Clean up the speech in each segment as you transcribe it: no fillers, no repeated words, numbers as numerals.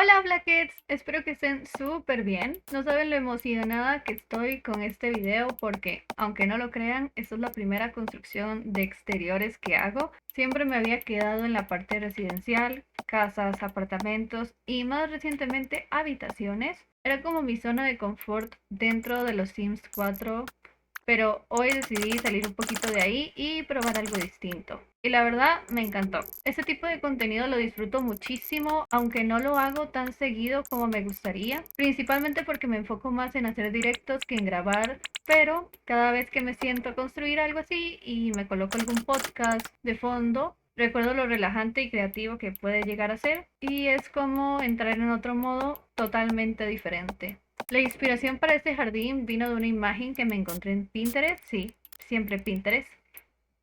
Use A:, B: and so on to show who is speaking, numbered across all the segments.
A: Hola Blackheads, espero que estén súper bien. No saben lo emocionada que estoy con este video porque, aunque no lo crean, esta es la primera construcción de exteriores que hago. Siempre me había quedado en la parte residencial, casas, apartamentos y más recientemente habitaciones. Era como mi zona de confort dentro de los Sims 4, pero hoy decidí salir un poquito de ahí y probar algo distinto. Y la verdad me encantó. Este tipo de contenido lo disfruto muchísimo, aunque no lo hago tan seguido como me gustaría, principalmente porque me enfoco más en hacer directos que en grabar, pero cada vez que me siento a construir algo así y me coloco algún podcast de fondo, recuerdo lo relajante y creativo que puede llegar a ser y es como entrar en otro modo totalmente diferente. La inspiración para este jardín vino de una imagen que me encontré en Pinterest, sí, siempre Pinterest.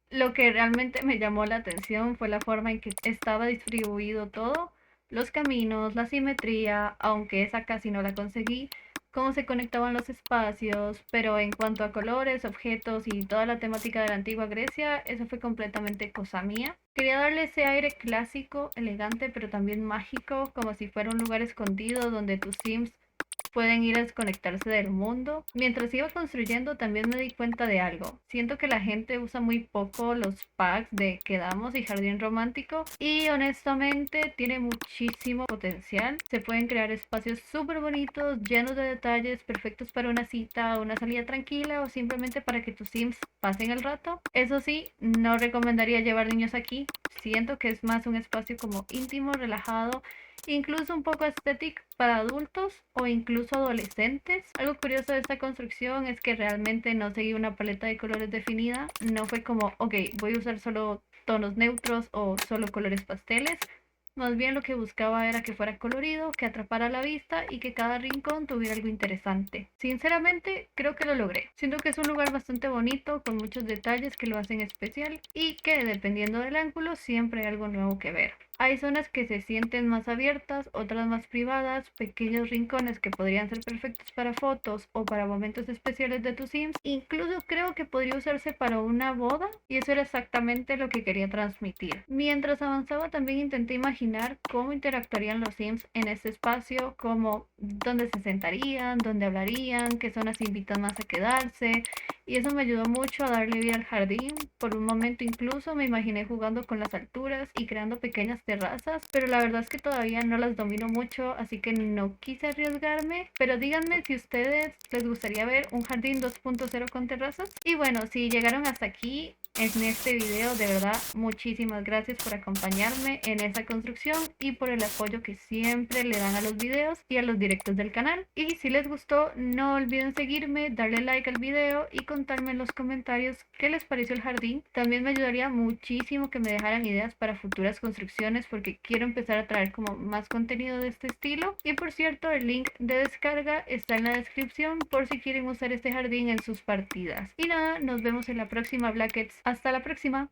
A: Lo que realmente me llamó la atención fue la forma en que estaba distribuido todo, los caminos, la simetría, aunque esa casi no la conseguí, cómo se conectaban los espacios, pero en cuanto a colores, objetos y toda la temática de la antigua Grecia, eso fue completamente cosa mía. Quería darle ese aire clásico, elegante, pero también mágico, como si fuera un lugar escondido donde tus Sims pueden ir a desconectarse del mundo. Mientras iba construyendo también me di cuenta de algo. Siento que la gente usa muy poco los packs de Quedamos y Jardín Romántico y honestamente tiene muchísimo potencial. Se pueden crear espacios súper bonitos, llenos de detalles, perfectos para una cita, una salida tranquila o simplemente para que tus Sims pasen el rato. Eso sí, no recomendaría llevar niños aquí. Siento que es más un espacio como íntimo, relajado, incluso un poco estético para adultos o incluso adolescentes. Algo curioso de esta construcción es que realmente no seguí una paleta de colores definida. No fue como, ok, voy a usar solo tonos neutros o solo colores pasteles. Más bien lo que buscaba era que fuera colorido, que atrapara la vista y que cada rincón tuviera algo interesante. Sinceramente, creo que lo logré. Siento que es un lugar bastante bonito, con muchos detalles que lo hacen especial y que dependiendo del ángulo siempre hay algo nuevo que ver. Hay zonas que se sienten más abiertas, otras más privadas, pequeños rincones que podrían ser perfectos para fotos o para momentos especiales de tus Sims. Incluso creo que podría usarse para una boda y eso era exactamente lo que quería transmitir. Mientras avanzaba también intenté imaginar cómo interactuarían los Sims en este espacio, como dónde se sentarían, dónde hablarían, qué zonas invitan más a quedarse, y eso me ayudó mucho a darle vida al jardín. Por un momento incluso me imaginé jugando con las alturas y creando pequeñas terrazas, pero la verdad es que todavía no las domino mucho, así que no quise arriesgarme. Pero díganme si a ustedes les gustaría ver un jardín 2.0 con terrazas. Y bueno, si llegaron hasta aquí en este video, de verdad, muchísimas gracias por acompañarme en esta construcción y por el apoyo que siempre le dan a los videos y a los directos del canal. Y si les gustó, no olviden seguirme, darle like al video y contarme en los comentarios qué les pareció el jardín. También me ayudaría muchísimo que me dejaran ideas para futuras construcciones porque quiero empezar a traer como más contenido de este estilo. Y por cierto, el link de descarga está en la descripción por si quieren usar este jardín en sus partidas. Y nada, nos vemos en la próxima Blackheads. Hasta la próxima.